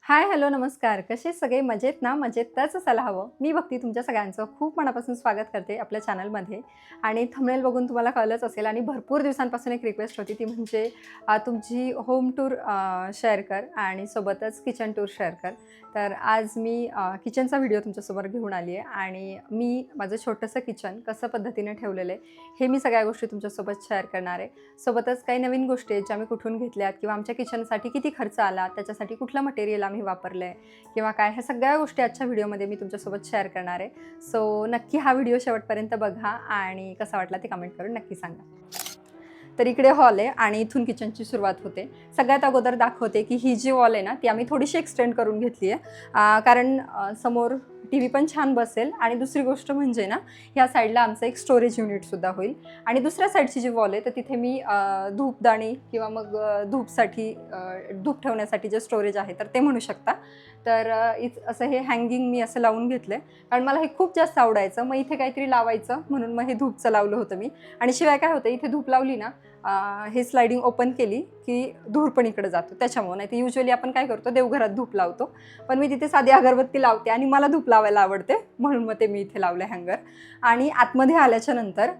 हाय, hello, नमस्कार. कसे सगळे मजेत ना? मजेतच असायला हवं. मी भक्ती तुमच्या सगळ्यांचं खूप मनापासून स्वागत करते आपल्या चॅनलमध्ये. आणि थंबनेल बघून तुम्हाला कळलंच असेल आणि भरपूर दिवसांपासून एक रिक्वेस्ट होती ती म्हणजे तुमची होम टूर शेअर कर आणि सोबतच किचन टूर शेअर कर. तर आज मी किचनचा व्हिडिओ तुमच्यासमोर घेऊन आली आहे आणि मी माझं छोटंसं किचन कसं पद्धतीने ठेवलेलं आहे हे मी सगळ्या गोष्टी तुमच्यासोबत शेअर करणार आहे. सोबतच काही नवीन गोष्टी आहेत ज्या मी कुठून घेतल्यात किंवा आमच्या किचनसाठी किती खर्च आला, त्याच्यासाठी कुठलं मटेरियल आम्ही वापरलं आहे किंवा काय, ह्या सगळ्या गोष्टी आजच्या व्हिडिओमध्ये मी तुमच्यासोबत शेअर करणार आहे. सो नक्की हा व्हिडिओ शेवटपर्यंत बघा आणि कसा वाटला ते कमेंट करून नक्की सांगा. तर इकडे हॉल आहे आणि इथून किचनची सुरुवात होते. सगळ्यात अगोदर दाखवते की ही जी वॉल आहे ना ती आम्ही थोडीशी एक्सटेंड करून घेतली आहे, कारण समोर टी व्ही पण छान बसेल आणि दुसरी गोष्ट म्हणजे ना ह्या साईडला आमचं एक स्टोरेज युनिटसुद्धा होईल. आणि दुसऱ्या साईडची जी वॉल आहे तर तिथे मी धूपदाणी किंवा मग धूपसाठी धूप ठेवण्यासाठी जे स्टोरेज आहे तर ते म्हणू शकता. तर असं हे हँगिंग मी असं लावून घेतलं आहे कारण मला हे खूप जास्त आवडायचं. मग इथे काहीतरी लावायचं म्हणून मग हे धूपचं लावलं होतं मी. आणि शिवाय काय होतं, इथे धूप लावली ना हे स्लायडिंग ओपन केली की धूर पण इकडे जातो, त्याच्यामुळे. नाही तर युजली आपण काय करतो, देवघरात धूप लावतो, पण मी तिथे साधी अगरबत्ती लावते आणि मला धूप लावायला आवडते म्हणून मग ते मी इथे लावलं हँगर. आणि आतमध्ये आल्याच्या नंतर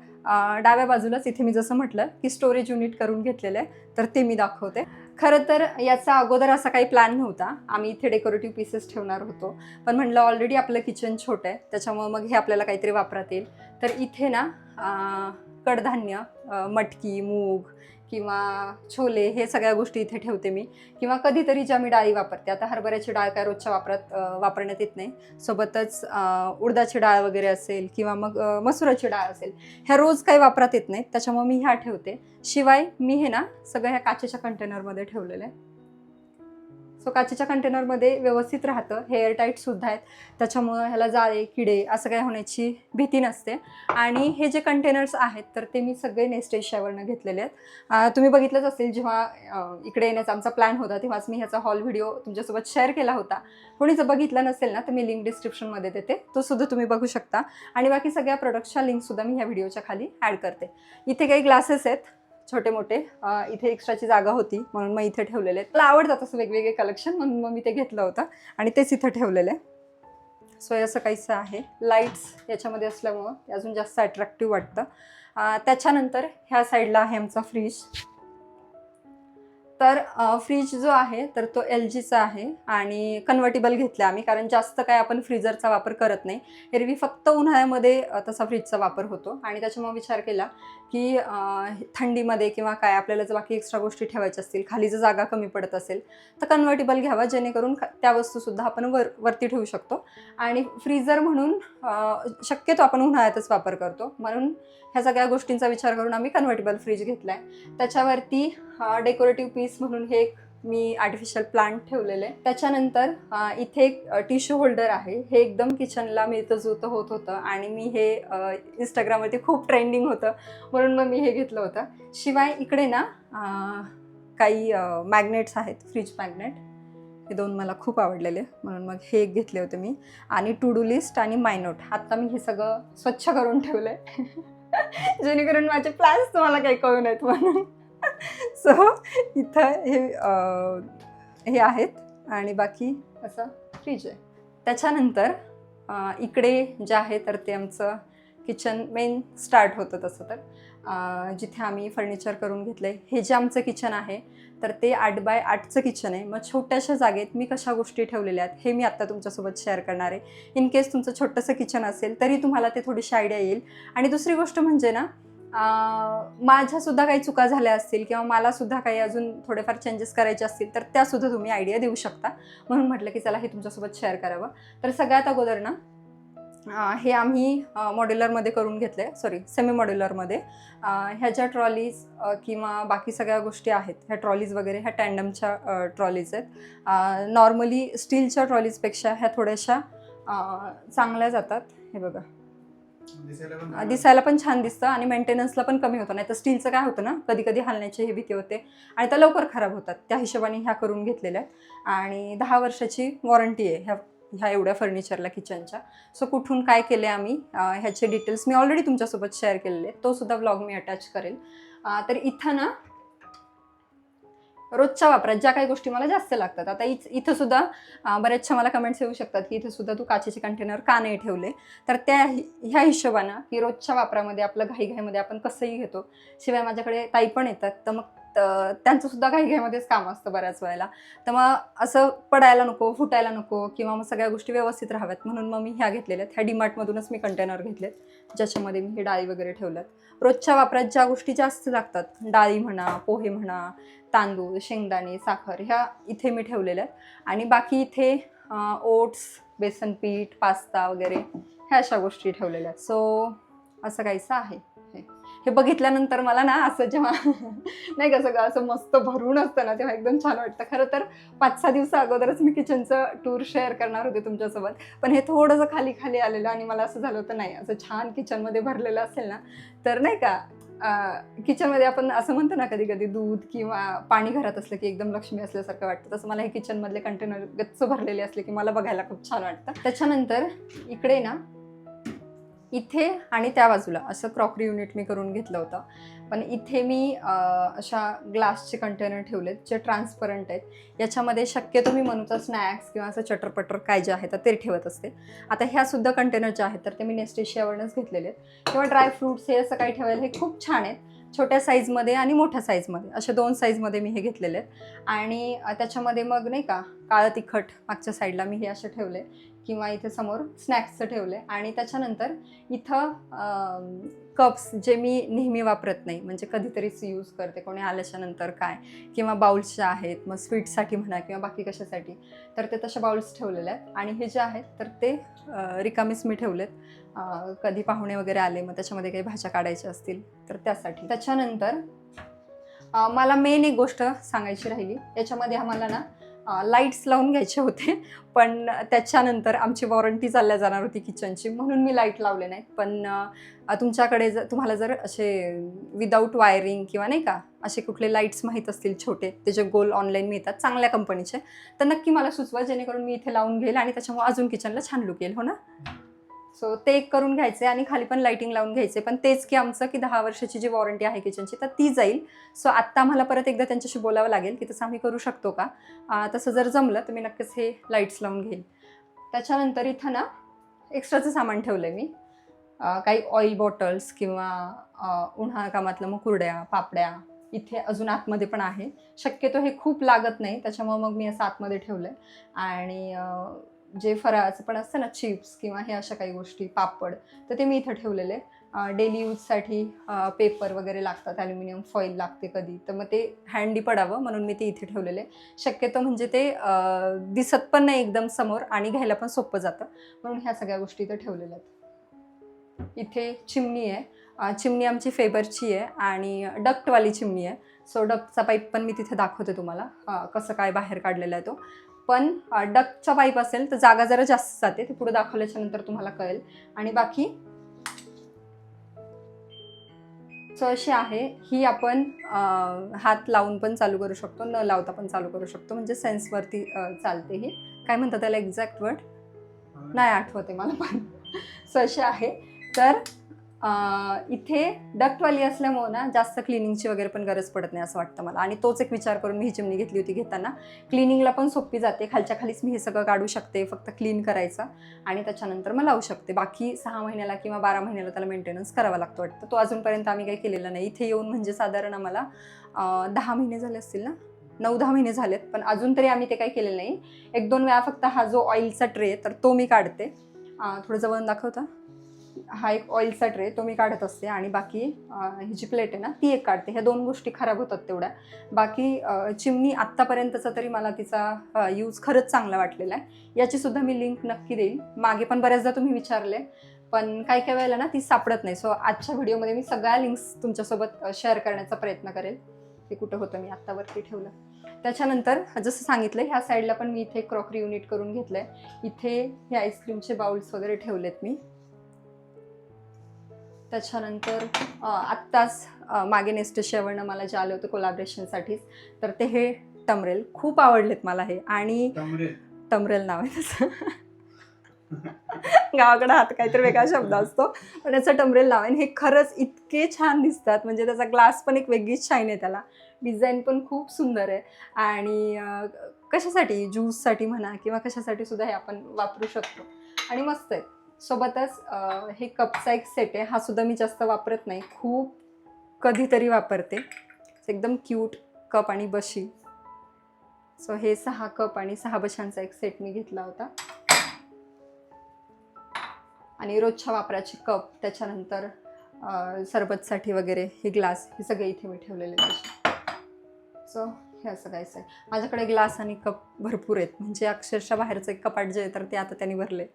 डाव्या बाजूलाच इथे मी जसं म्हटलं की स्टोरेज युनिट करून घेतलेलं आहे तर ते मी दाखवते. खरं तर याचा अगोदर असा काही प्लॅन नव्हता. आम्ही इथे डेकोरेटिव्ह पीसेस ठेवणार होतो, पण म्हणलं ऑलरेडी आपलं किचन छोटं आहे त्याच्यामुळे मग हे आपल्याला काहीतरी वापरात येईल. तर इथे ना कडधान्य, मटकी, मूग किंवा छोले, हे सगळ्या गोष्टी इथे ठेवते मी. किंवा कधीतरी ज्या मी डाळी वापरते, आता हरभऱ्याची डाळ काय रोजच्या वापरण्यात येत नाही, सोबतच उडदाची डाळ वगैरे असेल किंवा मग मसुराची डाळ असेल, ह्या रोज काही वापरात येत नाहीत त्याच्यामुळे मी ह्या ठेवते. शिवाय मी हे ना सगळं ह्या काचेच्या कंटेनरमध्ये ठेवलेलं आहे. सो काचेच्या कंटेनरमध्ये व्यवस्थित राहतं, हे एअरटाईटसुद्धा आहेत त्याच्यामुळं ह्याला जाळे किडे असं काय होण्याची भीती नसते. आणि हे जे कंटेनर्स आहेत तर ते मी सगळे नेस्टेशियावरनं घेतलेले आहेत. तुम्ही बघितलंच असेल, जेव्हा इकडे येण्याचा आमचा प्लॅन होता तेव्हाच मी ह्याचा हॉल व्हिडिओ तुमच्यासोबत शेअर केला होता. कोणी जर बघितलं नसेल ना तर मी लिंक डिस्क्रिप्शनमध्ये देते, तो सुद्धा तुम्ही बघू शकता. आणि बाकी सगळ्या प्रोडक्ट्सच्या लिंकसुद्धा मी ह्या व्हिडिओच्या खाली ॲड करते. इथे काही ग्लासेस आहेत छोटे मोठे, इथे एक्स्ट्राची जागा होती म्हणून मग इथे ठेवलेले आहेत. मला आवडतात असं वेगवेगळे कलेक्शन म्हणून मग मी ते घेतलं होतं आणि तेच इथं ठेवलेलं आहे. सो असं काहीसं आहे. लाईट्स याच्यामध्ये असल्यामुळं ते अजून जास्त अट्रॅक्टिव्ह वाटतं. त्याच्यानंतर ह्या साईडला आहे आमचा फ्रीज. तर फ्रीज जो आहे तर तो LGचा आहे आणि कन्व्हर्टेबल घेतला आम्ही, कारण जास्त काय आपण फ्रीजरचा वापर करत नाही. एरवी फक्त उन्हाळ्यामध्ये तसा फ्रीजचा वापर होतो आणि त्याच्यामुळे विचार केला की थंडीमध्ये किंवा काय आपल्याला जर बाकी एक्स्ट्रा गोष्टी ठेवायच्या असतील, खाली जर जागा कमी पडत असेल तर कन्व्हर्टेबल घ्यावा, जेणेकरून त्या वस्तूसुद्धा आपण वरती ठेवू शकतो. आणि फ्रीजर म्हणून शक्यतो आपण उन्हाळ्यातच वापर करतो, म्हणून ह्या सगळ्या गोष्टींचा विचार करून आम्ही कन्व्हर्टेबल फ्रीज घेतला आहे. त्याच्यावरती डेकोरेटिव्ह पीस म्हणून हे एक मी आर्टिफिशियल प्लांट ठेवलेलं आहे. त्याच्यानंतर इथे एक टिश्यू होल्डर आहे. हे एकदम किचनला मिळतं जुळतं होत होतं आणि मी हे इंस्टाग्रामवरती खूप ट्रेंडिंग होतं म्हणून मग मी हे घेतलं होतं. शिवाय इकडे ना काही मॅग्नेट्स आहेत, फ्रीज मॅग्नेट. हे दोन मला खूप आवडलेले म्हणून मग हे एक घेतले होते मी. आणि टू डू लिस्ट आणि माय नोट, आत्ता मी हे सगळं स्वच्छ करून ठेवलं आहे जेणेकरून माझे प्लॅन्स तुम्हाला काही कळू नयेत म्हणून. सो इथं हे आहेत आणि बाकी असं फ्रीज आहे. त्याच्यानंतर इकडे जे आहे तर ते आमचं किचन मेन स्टार्ट होतं. तसं तर जिथे आम्ही फर्निचर करून घेतलं आहे, हे जे आमचं किचन आहे तर ते 8x8चं किचन आहे. मग छोट्याशा जागेत मी कशा गोष्टी ठेवलेल्या आहेत हे मी आत्ता तुमच्यासोबत शेअर करणार आहे. इन केस तुमचं छोटंसं किचन असेल तरी तुम्हाला ते थोडीशी आयडिया येईल. आणि दुसरी गोष्ट म्हणजे ना माझ्यासुद्धा काही चुका झाल्या असतील किंवा मलासुद्धा काही अजून थोडेफार चेंजेस करायचे असतील तर त्यासुद्धा तुम्ही आयडिया देऊ शकता, म्हणून म्हटलं की चला हे तुमच्यासोबत शेअर करावं. तर सगळ्यात अगोदर ना हे आम्ही मॉड्युलरमध्ये करून घेतलं आहे, सॉरी सेमी मॉड्युलरमध्ये. ह्या ज्या ट्रॉलीज किंवा बाकी सगळ्या गोष्टी आहेत, ह्या ट्रॉलीज वगैरे ह्या टँडमच्या ट्रॉलीज आहेत. नॉर्मली स्टीलच्या ट्रॉलीजपेक्षा ह्या थोड्याशा चांगल्या जातात. हे बघा, दिसायला पण छान दिसतं आणि मेंटेनन्सला पण कमी होतं. नाही तर स्टीलचं काय होतं ना, कधी कधी हलण्याची ही भीती होते आणि त्या लवकर खराब होतात. त्या हिशोबाने ह्या करून घेतलेल्या आहेत आणि 10 वर्षाची वॉरंटी आहे ह्या एवढ्या फर्निचरला किचनच्या. सो कुठून काय केले आम्ही ह्याचे डिटेल्स मी ऑलरेडी तुमच्यासोबत शेअर केलेले, तो सुद्धा व्लॉग मी अटॅच करेल. तर इथं ना रोजच्या वापरात ज्या काही गोष्टी मला जास्त लागतात. आता इथं सुद्धा बऱ्याचशा मला कमेंट्स येऊ शकतात की इथं सुद्धा तू काचेचे कंटेनर का नाही ठेवले. तर ह्या हिशोबानं की रोजच्या वापरामध्ये आपलं घाईघाईमध्ये आपण कसंही घेतो. शिवाय माझ्याकडे ताई पण येतात, तर मग त्यांचं सुद्धा घाईघाईमध्येच काम असतं बऱ्याच वेळेला. तर मग असं पडायला नको, फुटायला नको किंवा मग सगळ्या गोष्टी व्यवस्थित राहाव्यात म्हणून मग मी ह्या घेतलेल्या आहेत. ह्या डीमार्टमधूनच मी कंटेनर घेतलेत, ज्याच्यामध्ये मी हे डाळी वगैरे ठेवल्यात. रोजच्या वापरात ज्या गोष्टी जास्त लागतात, डाळी म्हणा, पोहे म्हणा, तांदूळ, शेंगदाणे, साखर, ह्या इथे मी ठेवलेल्या आहेत. आणि बाकी इथे ओट्स, बेसन पीठ, पास्ता वगैरे ह्या अशा गोष्टी ठेवलेल्या आहेत. सो असं काहीसं आहे. हे बघितल्यानंतर मला ना असं जेव्हा नाही का सगळं असं मस्त भरून असतं ना, तेव्हा एकदम छान वाटतं. खरं तर 5-6 दिवसा अगोदरच मी किचनचं टूर शेअर करणार होते तुमच्यासोबत, पण हे थोडंसं खाली खाली आलेलं आणि मला असं झालं होतं नाही, असं छान किचनमध्ये भरलेलं असेल ना, तर नाही का किचनमध्ये आपण असं म्हणतो ना कधी कधी दूध किंवा पाणी घरात असलं की एकदम लक्ष्मी असल्यासारखं वाटतं. तसं मला हे किचनमधले कंटेनर गच्च भरलेले असले की मला बघायला खूप छान वाटतं. त्याच्यानंतर इकडे ना, इथे आणि त्या बाजूला असं क्रॉकरी युनिट मी करून घेतलं होतं. पण इथे मी अशा ग्लासचे कंटेनर ठेवलेत जे ट्रान्सपरंट आहेत. याच्यामध्ये शक्यतो मी मनूचा स्नॅक्स किंवा असं चटरपटर काय जे आहे तर ते ठेवत असते. आता ह्या सुद्धा कंटेनर जे आहेत तर ते मी नेस्टेशियावरूनच घेतलेले आहेत. किंवा ड्रायफ्रूट्स हे असं काही ठेवायला हे खूप छान आहेत. छोट्या साईजमध्ये आणि मोठ्या साईजमध्ये अशा 2 साईजमध्ये मी हे घेतलेले आहेत. आणि त्याच्यामध्ये मग नाही का काळं तिखट मागच्या साईडला मी हे असे ठेवले किंवा इथे समोर स्नॅक्सचं ठेवले. आणि त्याच्यानंतर इथं कप्स जे मी नेहमी वापरत नाही, म्हणजे कधीतरीच यूज करते, कोणी आल्याच्या नंतर काय, किंवा बाउल्सच्या आहेत, मग स्वीटसाठी म्हणा किंवा बाकी कशासाठी, तर ते तसे बाउल्स ठेवलेले आहेत. आणि हे जे आहेत तर ते रिकामीच मी ठेवलेत. कधी पाहुणे वगैरे आले मग त्याच्यामध्ये काही भाज्या काढायच्या असतील तर त्यासाठी. त्याच्यानंतर मला मेन एक गोष्ट सांगायची राहिली, याच्यामध्ये आम्हाला ना लाईट्स लावून घ्यायचे होते, पण त्याच्यानंतर आमची वॉरंटी चालल्या जाणार होती किचनची, म्हणून मी लाईट लावले नाहीत. पण तुमच्याकडे तुम्हाला जर असे विदाऊट वायरिंग किंवा नाही का असे कुठले लाईट्स माहीत असतील छोटे, ते जे गोल ऑनलाईन मिळतात चांगल्या कंपनीचे, तर नक्की मला सुचवा, जेणेकरून मी इथे लावून घेईल आणि त्याच्यामुळे अजून किचनला छान लुक येईल. हो ना. सो ते एक करून घ्यायचे आणि खाली पण लाईटिंग लावून घ्यायचे. पण तेच की आमचं की 10 वर्षाची जी वॉरंटी आहे किचनची तर ती जाईल. सो आत्ता आम्हाला परत एकदा त्यांच्याशी बोलावं लागेल की तसं आम्ही करू शकतो का. तसं जर जमलं तर मी नक्कीच हे लाईट्स लावून घेईल. त्याच्यानंतर इथं ना एक्स्ट्राचं सामान ठेवलं आहे मी, काही ऑइल बॉटल्स किंवा उन्हाळा कामातलं मग कुरड्या, पापड्या इथे अजून आतमध्ये पण आहे. शक्यतो हे खूप लागत नाही, त्याच्यामुळे मग मी असं आतमध्ये ठेवलं आहे. आणि जे फराळाचं पण असतं ना, चिप्स किंवा हे अशा काही गोष्टी, पापड, तर ते मी इथं ठेवलेले. डेली यूजसाठी पेपर वगैरे लागतात, ॲल्युमिनियम फॉईल लागते कधी, तर मग ते हँडी पडावं म्हणून मी ते इथे ठेवलेले. शक्यतो म्हणजे ते दिसत पण नाही एकदम समोर आणि घ्यायला पण सोपं जातं, म्हणून ह्या सगळ्या गोष्टी इथं ठेवलेल्या आहेत. इथे चिमणी आहे. चिमणी आमची फेबरची आहे आणि डक्टवाली चिमणी आहे. सो डक्टचा पाईप पण मी तिथे दाखवते तुम्हाला, कसं काय बाहेर काढलेला आहे तो. पण डकचा पाईप असेल तर जागा जरा जास्त जाते, ते पुढे दाखवल्याच्या नंतर तुम्हाला कळेल. आणि बाकी सो अशी आहे ही, आपण हात लावून पण चालू करू शकतो, न लावता पण चालू करू शकतो, म्हणजे सेन्सवरती चालते. ही काय म्हणतात त्याला एक्झॅक्ट वर्ड नाही आठवते मला पण. सो अशी आहे. तर इथे डक्टवाली असल्यामुळे ना जास्त क्लिनिंगची वगैरे पण गरज पडत नाही असं वाटतं मला. आणि तोच एक विचार करून मी ही चिमणी घेतली होती. घेताना क्लिनिंगला पण सोपी जाते, खालच्या खालीच मी हे सगळं काढू शकते, फक्त क्लीन करायचं आणि त्याच्यानंतर मग लावू शकते. बाकी 6 महिन्याला किंवा 12 महिन्याला त्याला मेंटेनन्स करावा लागतो वाटतं. तो अजूनपर्यंत आम्ही काही केलेला नाही. इथे येऊन म्हणजे साधारण आम्हाला 10 महिने झाले असतील ना, 9-10 महिने झालेत, पण अजून तरी आम्ही ते काही केलेलं नाही. 1-2 वेळा फक्त हा जो ऑइलचा ट्रे तर तो मी काढते. थोडं जवळ दाखवता, हा एक ऑइलचा ट्रे तो मी काढत असते. आणि बाकी ही जी प्लेट आहे ना ती एक काढते. ह्या 2 गोष्टी खराब होतात तेवढ्या. बाकी चिमणी आत्तापर्यंतचा तरी मला तिचा यूज खरंच चांगला वाटलेला आहे. याची सुद्धा मी लिंक नक्की देईल. मागे पण बऱ्याचदा तुम्ही विचारले, पण काही काही वेळेला ना ती सापडत नाही. सो आजच्या व्हिडिओमध्ये मी सगळ्या लिंक्स तुमच्यासोबत शेअर करण्याचा प्रयत्न करेल. ते कुठं होतं मी आत्तावरती ठेवलं. त्याच्यानंतर जसं सांगितलं, ह्या साईडला पण मी इथे क्रॉकरी युनिट करून घेतलं आहे. इथे हे आईस्क्रीमचे बाउल्स वगैरे ठेवलेत मी. त्याच्यानंतर आत्ताच मागे नेस्टेशियावरनं मला जे आलं होतं कोलॅबरेशनसाठीच, तर ते हे टमरेल खूप आवडलेत मला हे. आणि टमरेल नाव आहे त्याचं. गावाकडे हात काहीतरी वेगळा शब्द असतो, पण याचं टमरेल नाव आहे. हे खरंच इतके छान दिसतात, म्हणजे त्याचा ग्लास पण एक वेगळीच शाईन आहे त्याला. डिझाईन पण खूप सुंदर आहे आणि कशासाठी ज्यूससाठी म्हणा किंवा कशासाठी सुद्धा हे आपण वापरू शकतो आणि मस्त आहे. सोबतच हे कपचा एक सेट आहे, हा सुद्धा मी जास्त वापरत नाही, खूप कधीतरी वापरते. एकदम क्यूट कप आणि बशी. सो हे 6 कप आणि 6 बशांचा एक सेट मी घेतला होता आणि रोजच्या वापराचे कप, त्याच्यानंतर सरबतसाठी वगैरे हे ग्लास, हे सगळे इथे मी ठेवलेले आहेत. सो हे असं काहीच आहे. माझ्याकडे ग्लास आणि कप भरपूर आहेत, म्हणजे अक्षरशः बाहेरचं एक कपाट जे आहे तर ते आता त्यांनी भरले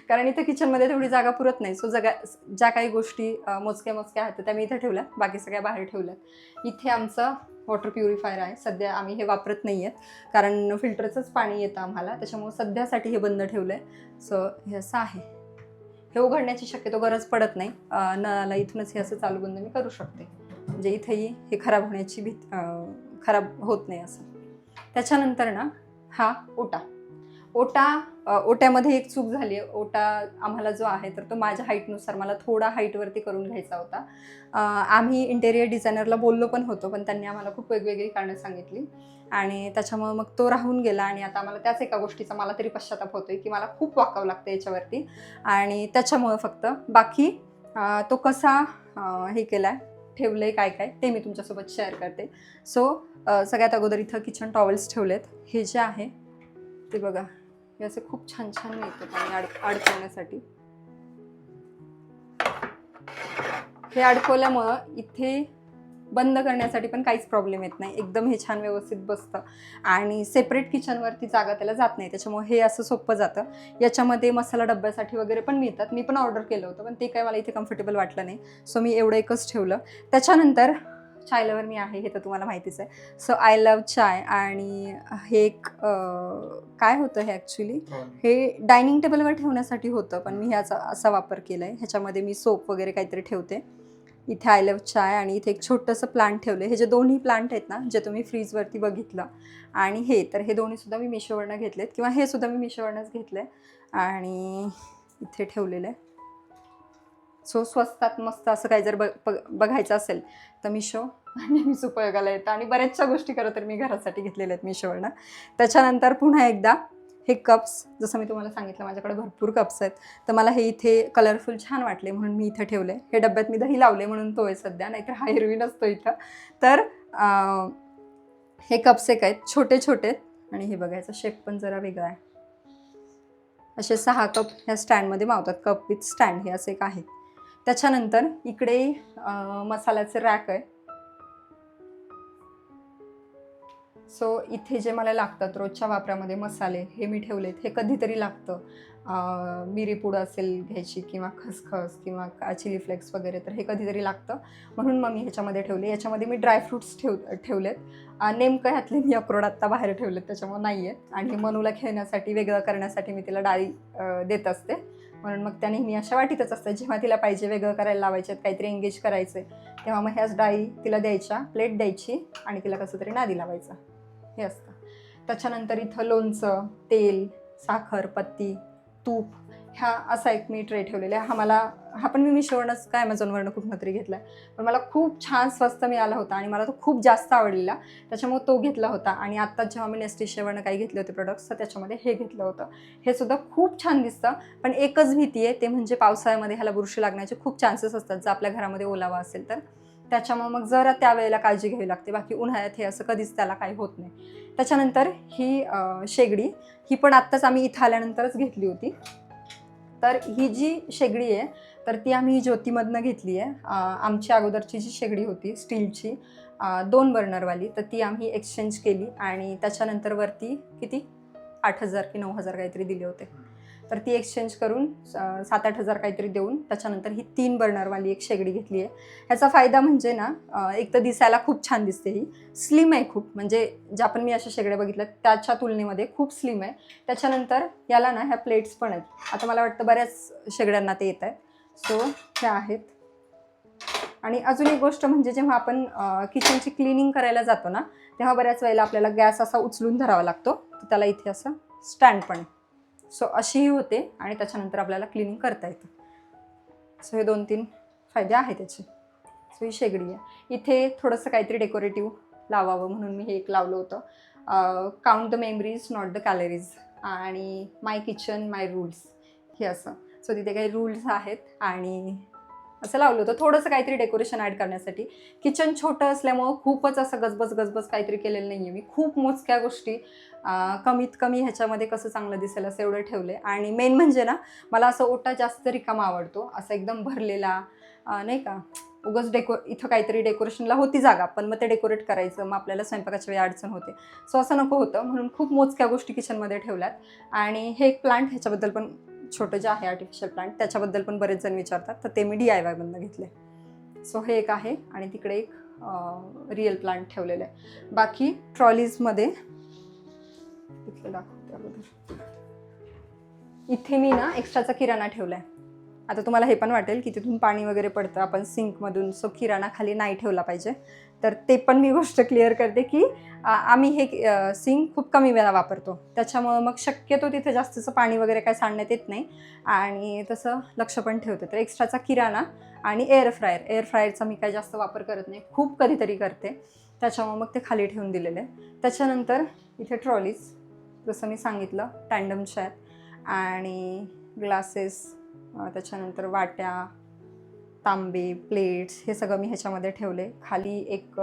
कारण इथं किचनमध्ये तेवढी जागा पुरत नाही. सो ज्या काही गोष्टी मोजक्या आहेत त्या मी इथे ठेवल्या, बाकी सगळ्या बाहेर ठेवल्यात. इथे आमचं वॉटर प्युरिफायर आहे. सध्या आम्ही हे वापरत नाही आहेत कारण फिल्टरचंच पाणी येतं आम्हाला, त्याच्यामुळे सध्यासाठी हे बंद ठेवलं आहे. सो हे असं आहे. हे उघडण्याची शक्यतो गरज पडत नाही, नळाला इथूनच हे असं चालू बंद मी करू शकते, म्हणजे इथेही हे खराब होण्याची खराब होत नाही असं. त्याच्यानंतर ना हा ओट्यामध्ये एक चूक झाली आहे. ओटा आम्हाला जो आहे तर तो माझ्या हाईटनुसार मला थोडा हाईटवरती करून घ्यायचा होता. आम्ही इंटेरियर डिझायनरला बोललो पण होतो, पण त्यांनी आम्हाला खूप वेगवेगळी कारणं सांगितली आणि त्याच्यामुळे मग तो राहून गेला आणि आता आम्हाला त्याच एका गोष्टीचा मला तरी पश्चाताप होतोय की मला खूप वाकावं लागतं याच्यावरती आणि त्याच्यामुळं फक्त बाकी तो कसा हे केला ठेवलंय काय ते मी तुमच्यासोबत शेअर करते. सो सगळ्यात अगोदर इथं किचन टॉवेल्स ठेवलेत. हे जे आहे ते बघा, हे असे खूप छान मिळतं पाणी अडकवण्यासाठी. हे अडकवल्यामुळं इथे बंद करण्यासाठी पण काहीच प्रॉब्लेम येत नाही, एकदम हे छान व्यवस्थित बसतं आणि सेपरेट किचनवरती जागा त्याला जात नाही, त्याच्यामुळे हे असं सोपं जातं. याच्यामध्ये मसाला डब्यासाठी वगैरे पण मिळतात, मी पण ऑर्डर केलं होतं पण ते काय मला इथे कम्फर्टेबल वाटलं नाही. सो मी एवढं एकच ठेवलं. त्याच्यानंतर चाय लवर मी आहे, हे तर तुम्हाला माहितीच आहे. सो आय लव्ह चाय आणि हे एक काय होतं हे ॲक्च्युली हे डायनिंग टेबलवर ठेवण्यासाठी होतं, पण मी ह्याचा असा वापर केला आहे. ह्याच्यामध्ये मी सोप वगैरे काहीतरी ठेवते. इथे आय लव्ह चाय आणि इथे एक छोटंसं प्लांट ठेवलं. हे जे दोन्ही प्लांट आहेत ना, जे तुम्ही फ्रीजवरती बघितलं आणि हे दोन्हीसुद्धा मी मिशोवरनं घेतलेत किंवा हे सुद्धा मी मिशोवरनंच घेतलं आहे आणि इथे ठेवलेलं आहे. सो स्वस्तात मस्त असं काही जर बघायचं असेल तर मिशो नेहमीच उपयोगाला येतं आणि बऱ्याचशा गोष्टी खरं तर मी घरासाठी घेतलेल्या आहेत मिशोवरनं. त्याच्यानंतर पुन्हा एकदा हे कप्स, जसं मी तुम्हाला सांगितलं माझ्याकडे भरपूर कप्स आहेत, तर मला हे इथे कलरफुल छान वाटले म्हणून मी इथे ठेवले. हे डब्यात मी दही लावले म्हणून तो आहे सध्या, नाहीतर हा एरवी नसतो इथं. तर हे कप्स एक आहेत छोटे आणि हे बघायचा शेप पण जरा वेगळा आहे. असे 6 कप ह्या स्टँडमध्ये मावतात, कप विथ स्टँड हे असे एक आहे. त्याच्यानंतर इकडे मसाल्याचे रॅक आहे. सो इथे जे मला लागतात रोजच्या वापरामध्ये मसाले हे मी ठेवलेत. हे कधीतरी लागतं, मिरीपूड असेल घ्यायची किंवा खसखस किंवा चिली फ्लेक्स वगैरे, तर हे कधीतरी लागतं म्हणून मग मी ह्याच्यामध्ये ठेवले. याच्यामध्ये मी ड्रायफ्रूट्स ठेवलेत. नेमकं ह्यातले मी अक्रोड आत्ता बाहेर ठेवलेत, त्याच्यामुळे नाही आहेत. आणि मनूला खेळण्यासाठी वेगळं करण्यासाठी मी तिला डाळी देत असते, म्हणून मग त्या नेहमी अशा वाटीतच असतात. जेव्हा तिला पाहिजे वेगळं करायला लावायचे, काहीतरी एंगेज करायचं तेव्हा मग ह्याच डाळी तिला द्यायच्या, प्लेट द्यायची आणि तिला कसं तरी नादी लावायचं, हे असतं. त्याच्यानंतर इथं लोणचं, तेल, साखर, पत्ती, तूप, ह्या असा एक मी ट्रे ठेवलेला आहे. हा पण मी मिशोवरनंच काय ॲमेझॉनवरनं कुठून तरी घेतला आहे, पण मला खूप छान स्वस्त मिळाला होता आणि मला तो खूप जास्त आवडलेला, त्याच्यामुळे तो घेतला होता. आणि आत्ताच जेव्हा मी नेस्टिशियावरनं काही घेतले होते प्रोडक्ट्स, तर त्याच्यामध्ये हे घेतलं होतं. हे सुद्धा खूप छान दिसतं, पण एकच भीती आहे, ते म्हणजे पावसाळ्यामध्ये ह्याला बुरशी लागण्याचे खूप चान्सेस असतात जर आपल्या घरामध्ये ओलावा असेल तर, त्याच्यामुळे मग जरा त्यावेळेला काळजी घ्यावी लागते. बाकी उन्हाळ्यात हे असं कधीच त्याला काही होत नाही. त्याच्यानंतर ही शेगडी, ही पण आत्ताच आम्ही इथं आल्यानंतरच घेतली होती. तर ही जी शेगडी आहे तर ती आम्ही ज्योतीमधनं घेतली आहे. आमची अगोदरची जी शेगडी होती स्टीलची 2 बर्नरवाली, तर ती आम्ही एक्सचेंज केली आणि त्याच्यानंतर वरती किती 8,000 की 9,000 काहीतरी दिले होते, तर ती एक्सचेंज करून 7-8 हजार काहीतरी देऊन त्याच्यानंतर ही 3 बर्नरवाली एक शेगडी घेतली आहे. ह्याचा फायदा म्हणजे ना, एक तर दिसायला खूप छान दिसते, ही स्लिम आहे खूप, म्हणजे ज्या पण मी अशा शेगड्या बघितल्या त्याच्या तुलनेमध्ये खूप स्लिम आहे. त्याच्यानंतर याला ना ह्या प्लेट्स पण आहेत. आता मला वाटतं बऱ्याच शेगड्यांना ते येत आहेत. सो ह्या आहेत. आणि अजून एक गोष्ट म्हणजे जेव्हा आपण किचनची क्लिनिंग करायला जातो ना, तेव्हा बऱ्याच वेळेला आपल्याला गॅस असा उचलून धरावा लागतो, तर त्याला इथे असं स्टँड पण आहे. सो अशीही होते आणि त्याच्यानंतर आपल्याला क्लिनिंग करता येतं. सो हे 2-3 फायदे आहेत त्याचे. सो ही शेगडी आहे. इथे थोडंसं काहीतरी डेकोरेटिव्ह लावावं म्हणून मी हे एक लावलं होतं. Count the memories not the calories आणि माय किचन माय रूल्स हे असं. सो तिथे काही रूल्स आहेत आणि असं लावलं होतं थोडंसं काहीतरी डेकोरेशन ॲड करण्यासाठी. किचन छोटं असल्यामुळं खूपच असं गजबज काहीतरी केलेलं नाही आहे मी. खूप मोजक्या गोष्टी कमीत कमी ह्याच्यामध्ये कसं चांगलं दिसेल असं एवढं ठेवले. आणि मेन म्हणजे ना मला असं ओटा जास्त रिकामा आवडतो, असं एकदम भरलेला नाही का. उगाच इथं काहीतरी डेकोरेशनला होती जागा पण मग ते डेकोरेट करायचं, मग आपल्याला स्वयंपाकाच्या वेळी अडचण होते. सो असं नको होतं म्हणून खूप मोजक्या गोष्टी किचनमध्ये ठेवल्यात. आणि हे एक प्लांट ह्याच्याबद्दल पण छोटं जे आहे आर्टिफिशियल प्लांट त्याच्याबद्दल पण बरेच जण विचारतात, तर ते मी DIY मधनं घेतले. सो हे एक आहे आणि तिकडे एक रिअल प्लांट ठेवलेलं आहे. बाकी ट्रॉलीजमध्ये तिथलं दाखवते अगोदर. इथे मी ना एक्स्ट्राचा किराणा ठेवला आहे. आता तुम्हाला हे पण वाटेल की तिथून पाणी वगैरे पडतं आपण सिंकमधून, सो किराणा खाली नाही ठेवला पाहिजे. तर ते पण मी गोष्ट क्लिअर करते की आम्ही हे सिंक खूप कमी वेळा वापरतो, त्याच्यामुळं मग शक्यतो तिथे जास्तचं पाणी वगैरे काय सांडण्यात येत नाही आणि तसं लक्ष पण ठेवते. तर एक्स्ट्राचा किराणा आणि एअर फ्रायरचा मी काय जास्त वापर करत नाही, खूप कधीतरी करते, त्याच्यामुळं मग ते खाली ठेवून दिलेले आहे. त्याच्यानंतर इथे ट्रॉलीज जसं मी सांगितलं टँडमच्या आहेत आणि ग्लासेस, त्याच्यानंतर वाट्या, तांबे, प्लेट्स हे सगळं मी ह्याच्यामध्ये ठेवले. खाली एक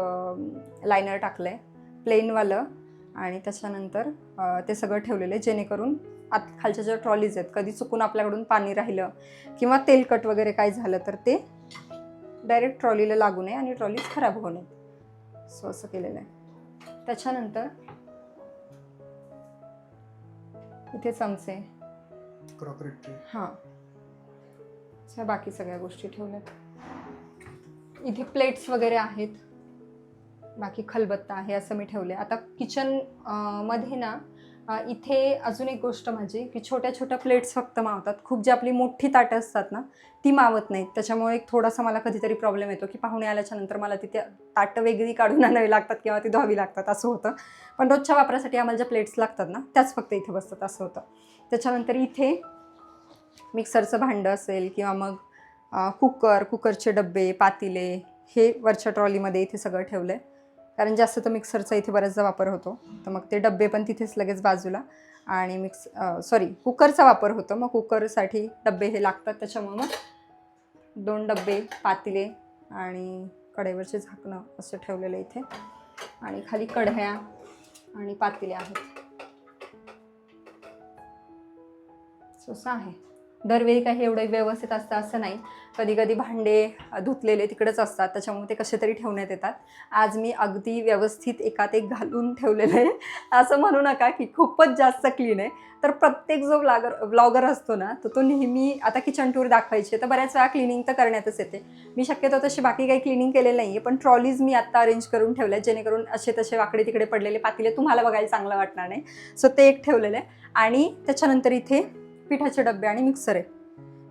लायनर टाकलं आहे प्लेनवालं आणि त्याच्यानंतर ते सगळं ठेवलेलं आहे जेणेकरून खालच्या ज्या ट्रॉलीज आहेत कधी चुकून आपल्याकडून पाणी राहिलं किंवा तेलकट वगैरे काय झालं तर ते डायरेक्ट ट्रॉलीला लागू नये आणि ट्रॉलीज खराब होऊ नये. सो असं केलेलं आहे. त्याच्यानंतर इथे चमचे, क्रॉकरी ट्रे, हां बाकी सगळ्या गोष्टी ठेवल्यात. इथे प्लेट्स वगैरे आहेत, बाकी खलबत्ता आहे असं मी ठेवले. आता किचन मध्ये ना इथे अजून एक गोष्ट म्हणजे की छोट्या छोट्या प्लेट्स फक्त मावतात. खूप जी आपली मोठी ताटं असतात ना ती मावत नाहीत. त्याच्यामुळे एक थोडासा मला कधीतरी प्रॉब्लेम येतो की पाहुणे आल्याच्या नंतर मला तिथे ताटं वेगळी काढून आणावी लागतात किंवा ती धुवावी लागतात असं होतं. पण रोजच्या वापरासाठी आम्हाला ज्या प्लेट्स लागतात ना त्याच फक्त इथे बसतात असं होतं. त्याच्यानंतर इथे मिक्सरचं भांडं असेल किंवा मग कुकरचे डब्बे, पातिले हे वरच्या ट्रॉलीमध्ये इथे सगळं ठेवलं आहे. कारण जास्त तर मिक्सरचा इथे बऱ्याचदा वापर होतो, तर मग ते डब्बे पण तिथेच लगेच बाजूला. आणि कुकरचा वापर होतो, मग कुकरसाठी डब्बे हे लागतात, त्याच्यामुळे मग 2 डब्बे, पातिले आणि कढईवरचे झाकणं असं ठेवलेलं इथे. आणि खाली कढया आणि पातिले आहेत. असं आहे. दरवेळी काही एवढं व्यवस्थित असतं असं नाही, कधी कधी भांडे धुतलेले तिकडेच असतात त्याच्यामुळे ते कसे तरी ठेवण्यात येतात. आज मी अगदी व्यवस्थित एकात एक घालून ठेवलेलं आहे. असं म्हणू नका की खूपच जास्त क्लीन आहे. तर प्रत्येक जो व्लॉगर असतो ना तो नेहमी आता किचन टूर दाखवायची तर बऱ्याच वेळा क्लिनिंग तर करण्यातच येते. मी शक्यतो तशी बाकी काही क्लिनिंग केलेलं नाही आहे, पण ट्रॉलीज मी आत्ता अरेंज करून ठेवल्या जेणेकरून असे तसे वाकडे तिकडे पडलेले पातिले तुम्हाला बघायला चांगलं वाटणार नाही. सो ते एक ठेवलेलं आहे. आणि त्याच्यानंतर इथे पिठाचे डबे आणि मिक्सर आहे.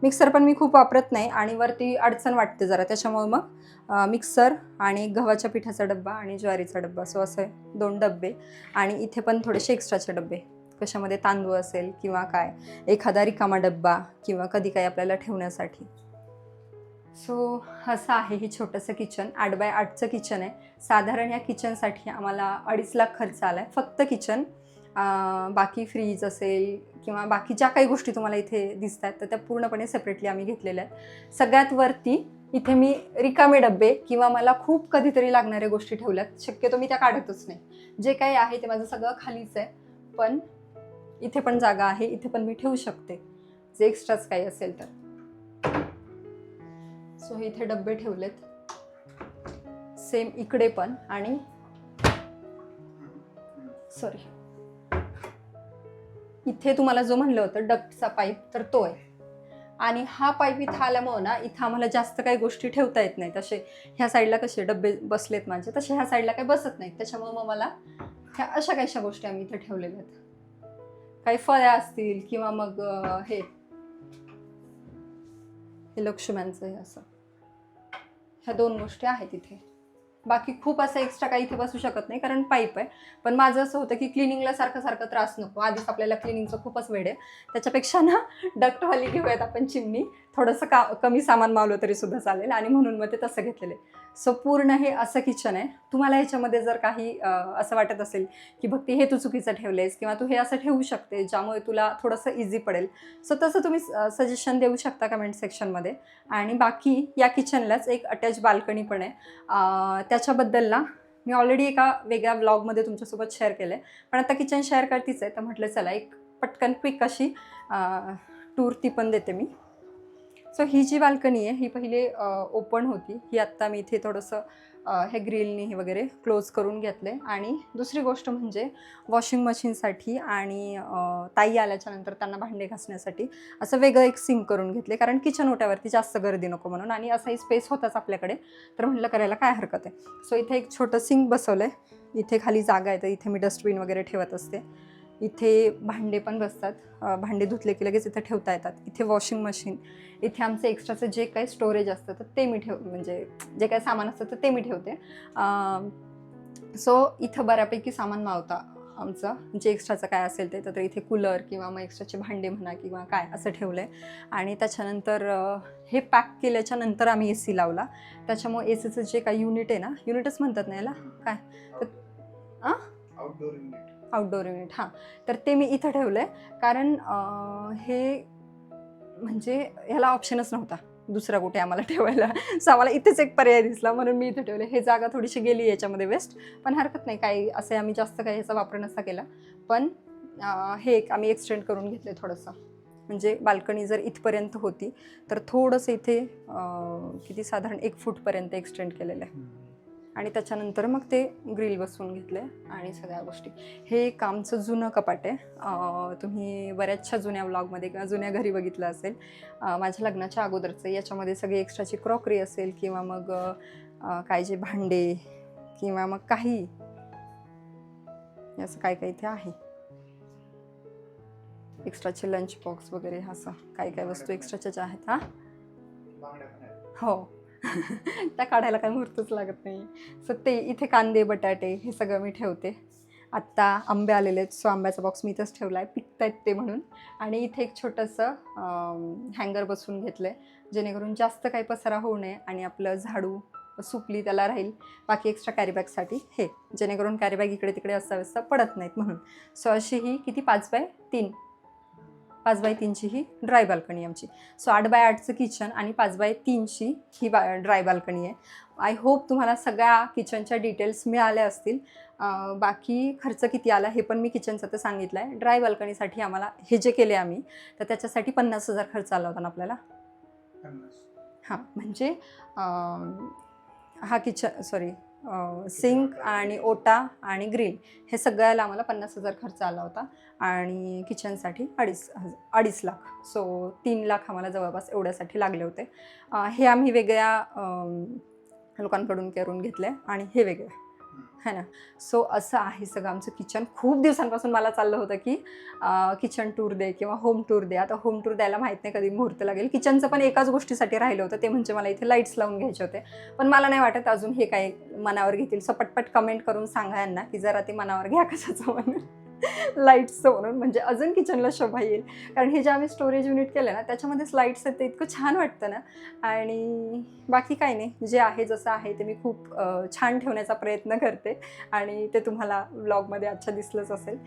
मिक्सर पण मी खूप वापरत नाही आणि वरती अडचण वाटते जरा, त्याच्यामुळे मग मिक्सर आणि गव्हाच्या पिठाचा डब्बा आणि ज्वारीचा डब्बा, सो असे 2 डब्बे. आणि इथे पण थोडेसे एक्स्ट्राचे डब्बे, कशामध्ये तांदूळ असेल किंवा काय एखादा रिकामा डब्बा किंवा कधी काही आपल्याला ठेवण्यासाठी. सो असं आहे हे छोटंसं किचन. 8x8चं किचन आहे. साधारण या किचनसाठी आम्हाला 2.5 लाख खर्च आला आहे फक्त किचन. बाकी फ्रीज असेल किंवा बाकी ज्या काही गोष्टी तुम्हाला इथे दिसत आहेत तर त्या पूर्णपणे सेपरेटली आम्ही घेतलेल्या आहेत. सगळ्यात वरती इथे मी रिकामे डब्बे किंवा मला खूप कधीतरी लागणाऱ्या गोष्टी ठेवल्यात. शक्यतो मी त्या काढतच नाही, जे काही आहे ते माझं सगळं खालीच आहे. पण इथे पण जागा आहे, इथे पण मी ठेवू शकते जे एक्स्ट्राच काही असेल तर. सो इथे डब्बे ठेवलेत, सेम इकडे पण. आणि इथे तुम्हाला जो म्हणलं होतं डक्टचा पाईप तर तो आहे. आणि हा पाईप इथं आल्यामुळे ना इथं आम्हाला जास्त काही गोष्टी ठेवता येत नाहीत. तसे ह्या साईडला कसे डब्बे बसलेत माझे तसे ह्या साईडला काही बसत नाहीत, त्याच्यामुळे मग मला ह्या अशा काहीशा गोष्टी आम्ही इथे ठेवलेल्या आहेत. काही फळ्या असतील किंवा मग हे लक्ष्म्यांचं हे असं, ह्या 2 गोष्टी आहेत इथे. बाकी खूप असं एक्स्ट्रा काही इथे बसू शकत नाही कारण पाईप आहे. पण माझं असं होतं की क्लिनिंगला सारखं त्रास नको, आधीच आपल्याला क्लिनिंगचं खूपच वेळ आहे, त्याच्यापेक्षा ना डक्टवाली घेऊयात आपण चिमणी, थोडंसं कमी सामान मावलं तरी सुद्धा चालेल आणि म्हणून मग ते तसं घेतलेलं आहे. सो पूर्ण हे असं किचन आहे. तुम्हाला ह्याच्यामध्ये जर काही असं वाटत असेल की भक्ती हे तू चुकीचं ठेवलेस किंवा तू हे असं ठेवू शकते ज्यामुळे तुला थोडंसं इझी पडेल, सो तसं तुम्ही सजेशन देऊ शकता कमेंट सेक्शनमध्ये. आणि बाकी या किचनलाच एक अटॅच बाल्कनी पण आहे. त्याच्याबद्दल ना मी ऑलरेडी एका वेगळ्या व्लॉगमध्ये तुमच्यासोबत शेअर केलं आहे, पण आता किचन शेअर करतीच आहे तर म्हटलं चला एक पटकन क्विक अशी टूर ती पण देते मी. सो ही जी बाल्कनी आहे ही पहिले ओपन होती, ही आत्ता मी इथे थोडंसं हे ग्रिलनी हे वगैरे क्लोज करून घेतले. आणि दुसरी गोष्ट म्हणजे वॉशिंग मशीनसाठी आणि ताई आल्याच्यानंतर त्यांना भांडे घासण्यासाठी असं वेगळं एक सिंक करून घेतले, कारण किचन ओट्यावरती जास्त गर्दी नको म्हणून आणि असाही स्पेस होताच आपल्याकडे, तर म्हटलं करायला काय हरकत आहे. सो इथे एक छोटं सिंक बसवलं आहे. इथे खाली जागा आहे तर इथे मी डस्टबिन वगैरे ठेवत असते. इथे भांडे पण बसतात, भांडे धुतले की लगेच इथे ठेवता येतात. इथे वॉशिंग मशीन, इथे आमचं एक्स्ट्राचं जे काही स्टोरेज असतं तर ते मी म्हणजे जे काही सामान असतं तर ते मी ठेवते. सो इथं बऱ्यापैकी सामान मावतं आमचं, जे एक्स्ट्राचं काय असेल ते. तर इथे कूलर किंवा मग एक्स्ट्राचे भांडे म्हणा किंवा काय असं ठेवलं आहे. आणि त्याच्यानंतर हे पॅक केल्याच्या नंतर आम्ही AC लावला, त्याच्यामुळे ACचं जे काही युनिट आहे ना, युनिटच म्हणतात ना याला काय, तर आउटडोर युनिट, हां, तर ते मी इथं ठेवलं आहे. कारण हे म्हणजे ह्याला ऑप्शनच नव्हता दुसरा कुठे आम्हाला ठेवायला, सो आम्हाला इथेच एक पर्याय दिसला म्हणून मी इथे ठेवले. हे जागा थोडीशी गेली याच्यामध्ये वेस्ट, पण हरकत नाही, काही असे आम्ही जास्त काही ह्याचा वापर नसता केला. पण हे एक आम्ही एक्सटेंड करून घेतले थोडंसं, म्हणजे बाल्कनी जर इथपर्यंत होती तर थोडंसं इथे किती साधारण 1 फूटपर्यंत एक्सटेंड केलेलं आहे. आणि त्याच्यानंतर मग ते ग्रिल बसवून घेतले आणि सगळ्या गोष्टी. हे एक आमचं जुनं कपाट आहे. तुम्ही बऱ्याचशा जुन्या व्लॉगमध्ये किंवा जुन्या घरी बघितलं असेल, माझ्या लग्नाच्या अगोदरचं. याच्यामध्ये सगळी एक्स्ट्राची क्रॉकरी असेल किंवा मग काय जे भांडे किंवा मग काही असं काय काय इथे आहे. एक्स्ट्राचे लंच बॉक्स वगैरे असं काय काय वस्तू एक्स्ट्राच्या ज्या आहेत. हां, हो. त्या काढायला काही मुहूर्तच लागत नाही. सो ते इथे कांदे बटाटे हे सगळं मी ठेवते. आत्ता आंबे आलेले आहेत, सो आंब्याचा बॉक्स मी इथंच ठेवला आहे, पिकत आहेत ते म्हणून. आणि इथे एक छोटंसं हँगर बसवून घेतलं आहे, जेणेकरून जास्त काही पसारा होऊ नये आणि आपलं झाडू सुपली त्याला राहील. बाकी एक्स्ट्रा कॅरीबॅगसाठी हे, जेणेकरून कॅरीबॅग इकडे तिकडे अस्ताव्यस्त पडत नाहीत म्हणून. सो अशी ही किती 5 बाय 3ची ही ड्राय बाल्कनी आमची. सो 8 बाय 8चं किचन आणि 5 बाय 3ची ही ड्राय बाल्कनी आहे. आय होप तुम्हाला सगळ्या किचनच्या डिटेल्स मिळाल्या असतील. बाकी खर्च किती आला हे पण मी किचनचं तर सांगितलं आहे. ड्राय बाल्कनीसाठी आम्हाला हे जे केले आम्ही, तर त्याच्यासाठी 50,000 खर्च आला होता ना आपल्याला. हां, म्हणजे हा किचन सिंक आणि ओटा आणि ग्रिल हे सगळ्याला आम्हाला 50,000 खर्च आला होता. आणि किचनसाठी 2.5 लाख. सो 3 लाख आम्हाला जवळपास एवढ्यासाठी लागले होते. हे आम्ही वेगळ्या लोकांकडून करून घेतले आणि हे वेगळं है ना. सो असं आहे सगळं आमचं किचन. खूप दिवसांपासून मला चाललं होतं की किचन टूर दे किंवा होम टूर दे. आता होम टूर द्यायला माहीत नाही कधी मुहूर्त लागेल. किचनचं पण एकाच गोष्टीसाठी राहिलं होतं, ते म्हणजे मला इथे लाईट्स लावून घ्यायचे होते. पण मला नाही वाटत अजून हे काही मनावर घेतील. सो पटपट कमेंट करून सांगा यांना की जरा ते मनावर घ्या कशाचं म्हणून, लाईट्सचं म्हणून, म्हणजे अजून किचनला शोभा येईल. कारण हे जे आम्ही स्टोरेज युनिट केलं ना त्याच्यामध्येच लाईट्स आहेत, ते इतकं छान वाटतं ना. आणि बाकी काही नाही, जे आहे जसं आहे ते मी खूप छान ठेवण्याचा प्रयत्न करते आणि ते तुम्हाला व्लॉगमध्ये आजच्या दिसलंच असेल.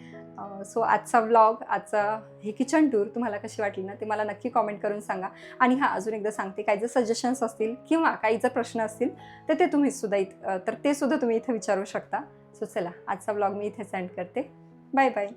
सो आजचा व्लॉग, आजचा हे किचन टूर तुम्हाला कशी वाटली ना ते मला नक्की कॉमेंट करून सांगा. आणि हां, अजून एकदा सांगते, काही जर सजेशन्स असतील किंवा काही जर प्रश्न असतील तर ते तुम्ही सुद्धा तुम्ही इथं विचारू शकता. सो चला, आजचा व्लॉग मी इथे सेंड करते. Bye bye.